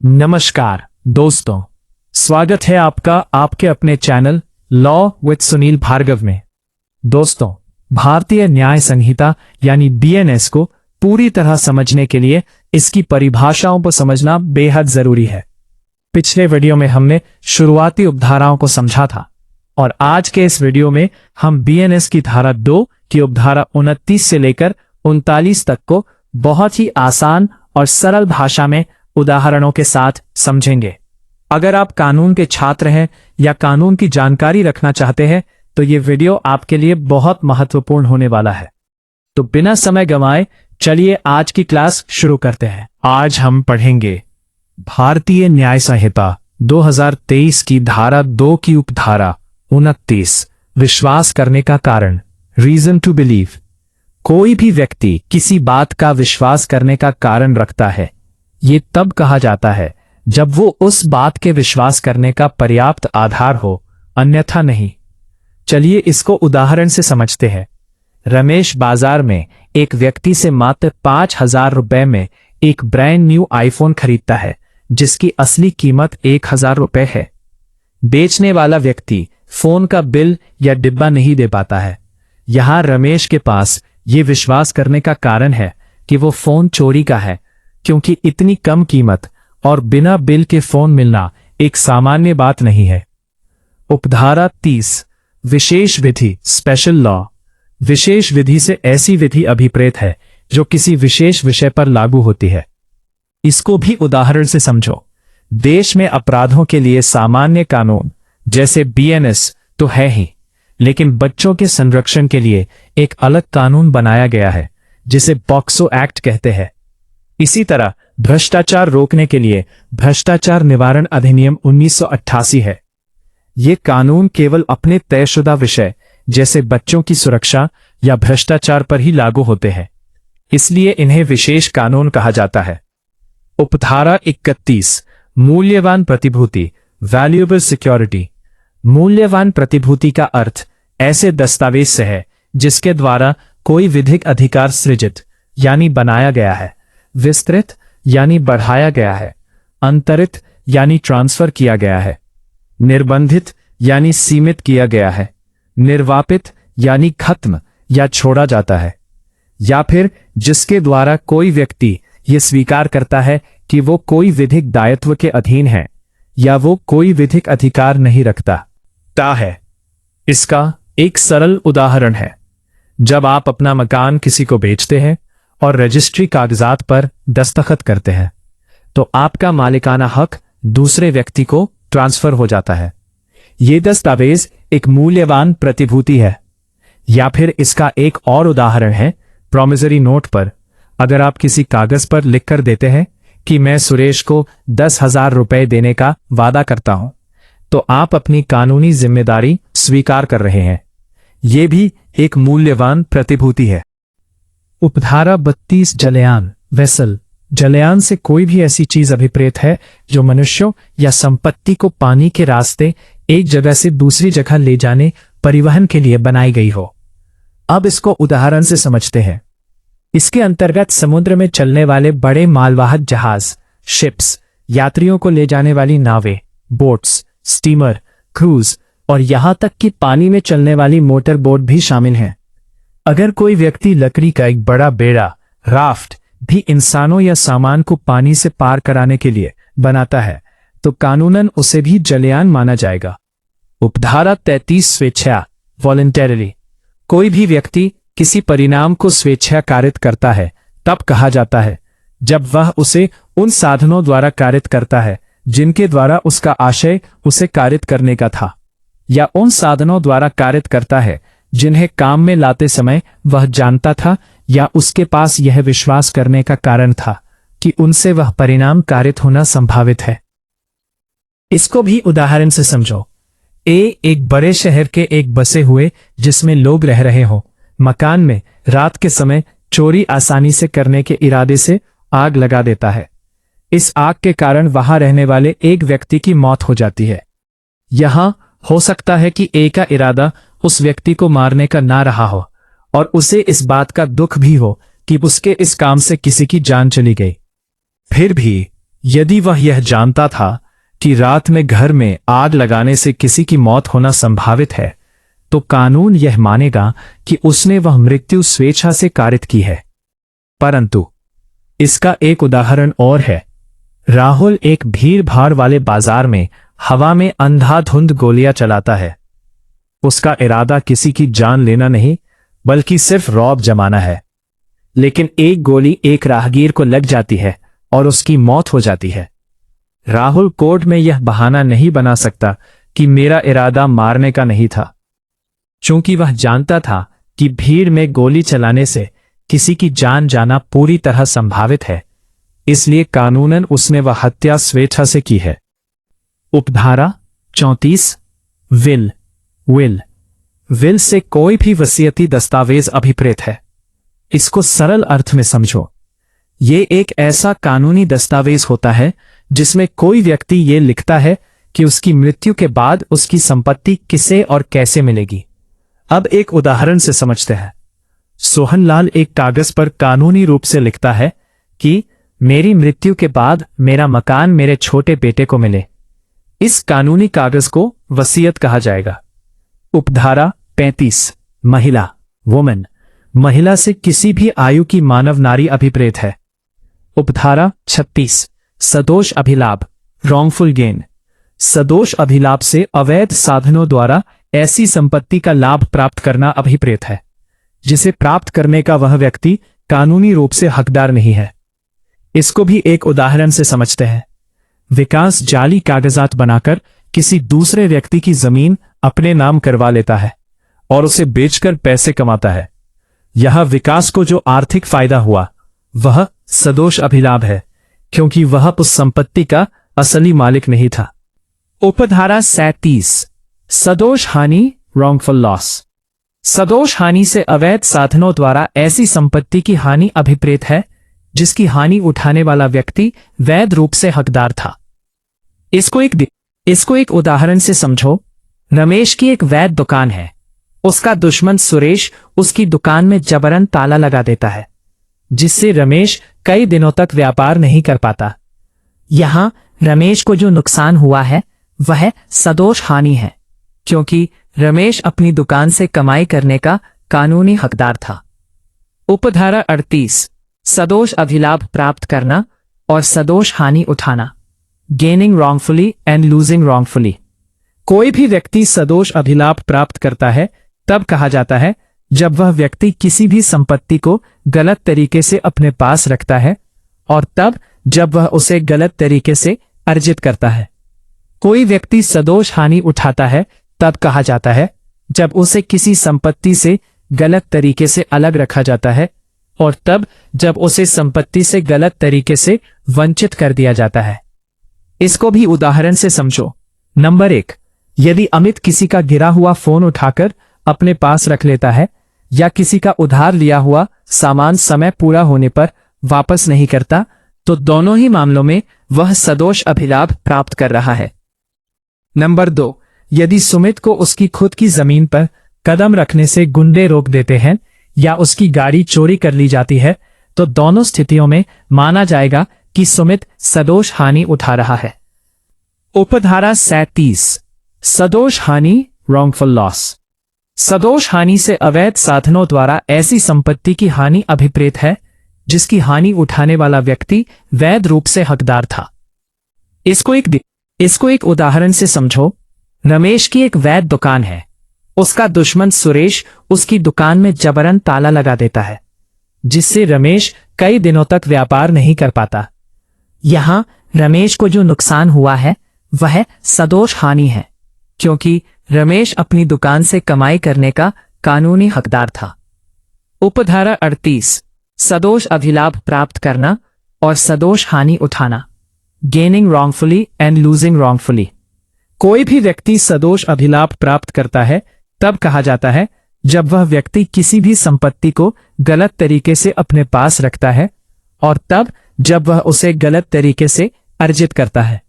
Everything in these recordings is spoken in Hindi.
नमस्कार दोस्तों, स्वागत है आपका आपके अपने channel law with Sunil Bhargav में। दोस्तों, भारतीय न्याय संहिता यानी बीएनएस को पूरी तरह समझने के लिए इसकी परिभाषाओं को समझना बेहद जरूरी है। पिछले वीडियो में हमने शुरुआती उपधाराओं को समझा था और आज के इस वीडियो में हम बीएनएस की धारा 2 की उपधारा 29 से लेकर 39 तक को बहुत ही आसान और सरल भाषा में उदाहरणों के साथ समझेंगे। अगर आप कानून के छात्र हैं या कानून की जानकारी रखना चाहते हैं तो ये वीडियो आपके लिए बहुत महत्वपूर्ण होने वाला है। तो बिना समय गंवाए चलिए आज की क्लास शुरू करते हैं। आज हम पढ़ेंगे भारतीय न्याय संहिता 2023 की धारा 2 की उपधारा 29, विश्वास करने का कारण, रीजन टू बिलीव। कोई भी व्यक्ति किसी बात का विश्वास करने का कारण रखता है। ये तब कहा जाता है जब वो उस बात के विश्वास करने का पर्याप्त आधार हो, अन्यथा नहीं। चलिए इसको उदाहरण से समझते हैं। रमेश बाजार में एक व्यक्ति से मात्र 5,000 रुपए में एक ब्रांड न्यू आईफोन खरीदता है जिसकी असली कीमत 1,000 रुपए है। बेचने वाला व्यक्ति फोन का बिल या डिब्बा नहीं दे पाता है। यहां रमेश के पास ये विश्वास करने का कारण है कि वो फोन चोरी का है, क्योंकि इतनी कम कीमत और बिना बिल के फोन मिलना एक सामान्य बात नहीं है। उपधारा 30, विशेष विधि, स्पेशल लॉ। विशेष विधि से ऐसी विधि अभिप्रेत है जो किसी विशेष विषय पर लागू होती है। इसको भी उदाहरण से समझो। देश में अपराधों के लिए सामान्य कानून जैसे बीएनएस तो है ही, लेकिन बच्चों के संरक्षण के लिए एक अलग कानून बनाया गया है जिसे पॉक्सो एक्ट कहते हैं। इसी तरह भ्रष्टाचार रोकने के लिए भ्रष्टाचार निवारण अधिनियम 1988 है। ये कानून केवल अपने तयशुदा विषय जैसे बच्चों की सुरक्षा या भ्रष्टाचार पर ही लागू होते हैं, इसलिए इन्हें विशेष कानून कहा जाता है। उपधारा 31, मूल्यवान प्रतिभूति, वैल्यूएबल सिक्योरिटी। मूल्यवान प्रतिभूति का अर्थ ऐसे दस्तावेज से है जिसके द्वारा कोई विधिक अधिकार सृजित यानी बनाया गया है, विस्तृत यानी बढ़ाया गया है, अंतरित यानी ट्रांसफर किया गया है, निर्बंधित यानी सीमित किया गया है, निर्वापित यानी खत्म या छोड़ा जाता है, या फिर जिसके द्वारा कोई व्यक्ति ये स्वीकार करता है कि वो कोई विधिक दायित्व के अधीन है या वो कोई विधिक अधिकार नहीं रखता है। इसका एक सरल उदाहरण है, जब आप अपना मकान किसी को बेचते हैं और रजिस्ट्री कागजात पर दस्तखत करते हैं तो आपका मालिकाना हक दूसरे व्यक्ति को ट्रांसफर हो जाता है। यह दस्तावेज एक मूल्यवान प्रतिभूति है। या फिर इसका एक और उदाहरण है प्रॉमिसरी नोट पर। अगर आप किसी कागज पर लिखकर देते हैं कि मैं सुरेश को 10,000 रुपए देने का वादा करता हूं, तो आप अपनी कानूनी जिम्मेदारी स्वीकार कर रहे हैं। यह भी एक मूल्यवान प्रतिभूति है। उपधारा 32, जलयान, वेसल। जलयान से कोई भी ऐसी चीज अभिप्रेत है जो मनुष्यों या संपत्ति को पानी के रास्ते एक जगह से दूसरी जगह ले जाने, परिवहन के लिए बनाई गई हो। अब इसको उदाहरण से समझते हैं। इसके अंतर्गत समुद्र में चलने वाले बड़े मालवाहक जहाज, शिप्स, यात्रियों को ले जाने वाली नावें, बोट्स, स्टीमर, क्रूज और यहां तक कि पानी में चलने वाली मोटर बोट भी शामिल हैं। अगर कोई व्यक्ति लकड़ी का एक बड़ा बेड़ा, राफ्ट भी इंसानों या सामान को पानी से पार कराने के लिए बनाता है तो कानूनन उसे भी जलयान माना जाएगा। उपधारा 33, स्वेच्छा, वॉलंटरीली। कोई भी व्यक्ति किसी परिणाम को स्वेच्छा कारित करता है तब कहा जाता है जब वह उसे उन साधनों द्वारा कारित करता है जिनके द्वारा उसका आशय उसे कारित करने का था, या उन साधनों द्वारा कारित करता है जिन्हें काम में लाते समय वह जानता था या उसके पास यह विश्वास करने का कारण था कि उनसे वह परिणाम कारित होना संभावित है। इसको भी उदाहरण से समझो। एक बड़े शहर के एक बसे हुए जिसमें लोग रह रहे हो मकान में रात के समय चोरी आसानी से करने के इरादे से आग लगा देता है। इस आग के कारण वहां रहने वाले एक व्यक्ति की मौत हो जाती है। यहां हो सकता है कि ए का इरादा उस व्यक्ति को मारने का ना रहा हो और उसे इस बात का दुख भी हो कि उसके इस काम से किसी की जान चली गई। फिर भी यदि वह यह जानता था कि रात में घर में आग लगाने से किसी की मौत होना संभावित है, तो कानून यह मानेगा कि उसने वह मृत्यु स्वेच्छा से कारित की है। परंतु इसका एक उदाहरण और है। राहुल एक भीड़ भाड़ वाले बाजार में हवा में अंधाधुंध गोलियां चलाता है। उसका इरादा किसी की जान लेना नहीं, बल्कि सिर्फ रौब जमाना है। लेकिन एक गोली एक राहगीर को लग जाती है और उसकी मौत हो जाती है। राहुल कोर्ट में यह बहाना नहीं बना सकता कि मेरा इरादा मारने का नहीं था, क्योंकि वह जानता था कि भीड़ में गोली चलाने से किसी की जान जाना पूरी तरह संभावित है। इसलिए कानूनन उसने वह हत्या स्वेच्छा से की है। उपधारा 34 विल से कोई भी वसीयती दस्तावेज अभिप्रेत है। इसको सरल अर्थ में समझो। ये एक ऐसा कानूनी दस्तावेज होता है जिसमें कोई व्यक्ति ये लिखता है कि उसकी मृत्यु के बाद उसकी संपत्ति किसे और कैसे मिलेगी। अब एक उदाहरण से समझते हैं। सोहनलाल एक कागज पर कानूनी रूप से लिखता है कि मेरी मृत्यु के बाद मेरा मकान मेरे छोटे बेटे को मिले। इस कानूनी कागज को वसीयत कहा जाएगा। उपधारा 35 वुमन, महिला से किसी भी आयु की मानव नारी अभिप्रेत है। उपधारा 36 सदोष अभिलाभ, रॉन्गफुल गेन, सदोष अभिलाभ से अवैध साधनों द्वारा ऐसी संपत्ति का लाभ प्राप्त करना अभिप्रेत है जिसे प्राप्त करने का वह व्यक्ति कानूनी रूप से हकदार नहीं है। इसको भी एक उदाहरण से समझते हैं। विकास जाली कागजात बनाकर किसी दूसरे व्यक्ति की जमीन अपने नाम करवा लेता है और उसे बेचकर पैसे कमाता है। यह विकास को जो आर्थिक फायदा हुआ वह सदोष अभिलाभ है, क्योंकि वह उस संपत्ति का असली मालिक नहीं था। उपधारा 37 सदोष हानि, रॉन्गफुल लॉस, सदोष हानि से अवैध साधनों द्वारा ऐसी संपत्ति की हानि अभिप्रेत है जिसकी हानि उठाने वाला व्यक्ति वैध रूप से हकदार था। इसको एक उदाहरण से समझो। रमेश की एक वैध दुकान है। उसका दुश्मन सुरेश उसकी दुकान में जबरन ताला लगा देता है, जिससे रमेश कई दिनों तक व्यापार नहीं कर पाता। यहां रमेश को जो नुकसान हुआ है वह सदोष हानि है, क्योंकि रमेश अपनी दुकान से कमाई करने का कानूनी हकदार था। उपधारा 38 सदोष अभिलाभ प्राप्त करना और सदोष हानि उठाना, gaining wrongfully and losing wrongfully. कोई भी व्यक्ति सदोष अभिलाभ प्राप्त करता है तब कहा जाता है जब वह व्यक्ति किसी भी संपत्ति को गलत तरीके से अपने पास रखता है, और तब जब वह उसे गलत तरीके से अर्जित करता है। कोई व्यक्ति सदोष हानि उठाता है तब कहा जाता है जब उसे किसी संपत्ति से गलत तरीके से अलग रखा जाता है, और तब जब उसे संपत्ति से गलत तरीके से वंचित कर दिया जाता है। इसको भी उदाहरण से समझो। नंबर 1, यदि अमित किसी का गिरा हुआ फोन उठाकर अपने पास रख लेता है या किसी का उधार लिया हुआ सामान समय पूरा होने पर वापस नहीं करता, तो दोनों ही मामलों में वह सदोष अभिलाभ प्राप्त कर रहा है। नंबर 2, यदि सुमित को उसकी खुद की जमीन पर कदम रखने से गुंडे रोक देते हैं या उसकी गाड़ी चोरी कर ली जाती है, तो दोनों स्थितियों में माना जाएगा कि सुमित सदोष हानि उठा रहा है। उपधारा 37 सदोष हानि, रॉन्गफुल लॉस, सदोष हानि से अवैध साधनों द्वारा ऐसी संपत्ति की हानि अभिप्रेत है जिसकी हानि उठाने वाला व्यक्ति वैध रूप से हकदार था। इसको एक उदाहरण से समझो। रमेश की एक वैध दुकान है। उसका दुश्मन सुरेश उसकी दुकान में जबरन ताला लगा देता है, जिससे रमेश कई दिनों तक व्यापार नहीं कर पाता। यहां रमेश को जो नुकसान हुआ है वह सदोष हानि है, क्योंकि रमेश अपनी दुकान से कमाई करने का कानूनी हकदार था। उपधारा 38 सदोष अभिलाभ प्राप्त करना और सदोष हानि उठाना, gaining wrongfully and losing wrongfully. कोई भी व्यक्ति सदोष अभिलाभ प्राप्त करता है तब कहा जाता है जब वह व्यक्ति किसी भी संपत्ति को गलत तरीके से अपने पास रखता है, और तब जब वह उसे गलत तरीके से अर्जित करता है।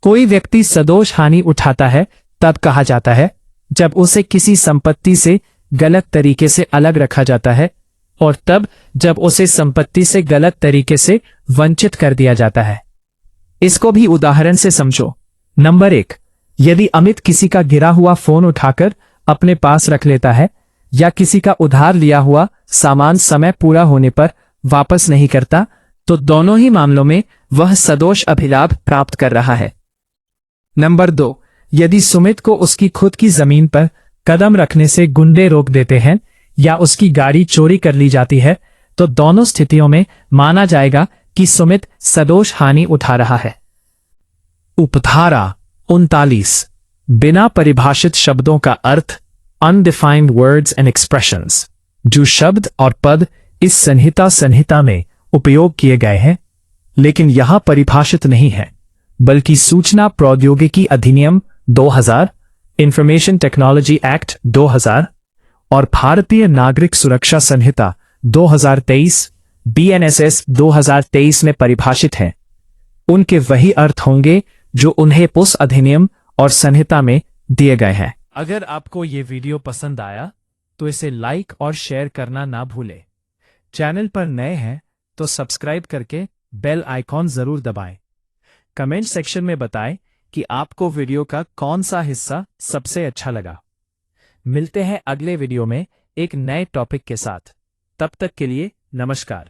कोई व्यक्ति सदोष हानि उठाता है तब कहा जाता है जब उसे किसी संपत्ति से गलत तरीके से अलग रखा जाता है, और तब जब उसे संपत्ति से गलत तरीके से वंचित कर दिया जाता है। इसको भी उदाहरण से समझो। नंबर 1, यदि अमित किसी का गिरा हुआ फोन उठाकर अपने पास रख लेता है या किसी का उधार लिया हुआ सामान समय पूरा होने पर वापस नहीं करता, तो दोनों ही मामलों में वह सदोष अभिलाभ प्राप्त कर रहा है। नंबर 2, यदि सुमित को उसकी खुद की जमीन पर कदम रखने से गुंडे रोक देते हैं या उसकी गाड़ी चोरी कर ली जाती है, तो दोनों स्थितियों में माना जाएगा कि सुमित सदोष हानि उठा रहा है। उपधारा 39, बिना परिभाषित शब्दों का अर्थ, अनडिफाइंड वर्ड्स एंड एक्सप्रेशंस। जो शब्द और पद इस संहिता में उपयोग किए गए हैं, लेकिन यहां परिभाषित नहीं है, बल्कि सूचना प्रौद्योगिकी अधिनियम 2000, इंफॉर्मेशन टेक्नोलॉजी एक्ट 2000 और भारतीय नागरिक सुरक्षा संहिता 2023 BNSS 2023 में परिभाषित हैं। उनके वही अर्थ होंगे जो उन्हें उस अधिनियम और संहिता में दिए गए हैं। अगर आपको ये वीडियो पसंद आया तो इसे लाइक और शेयर करना ना भूलें। चैनल पर नए हैं तो सब्सक्राइब करके बेल आइकॉन जरूर दबाएं। कमेंट सेक्शन में बताएं कि आपको वीडियो का कौन सा हिस्सा सबसे अच्छा लगा। मिलते हैं अगले वीडियो में एक नए टॉपिक के साथ। तब तक के लिए नमस्कार।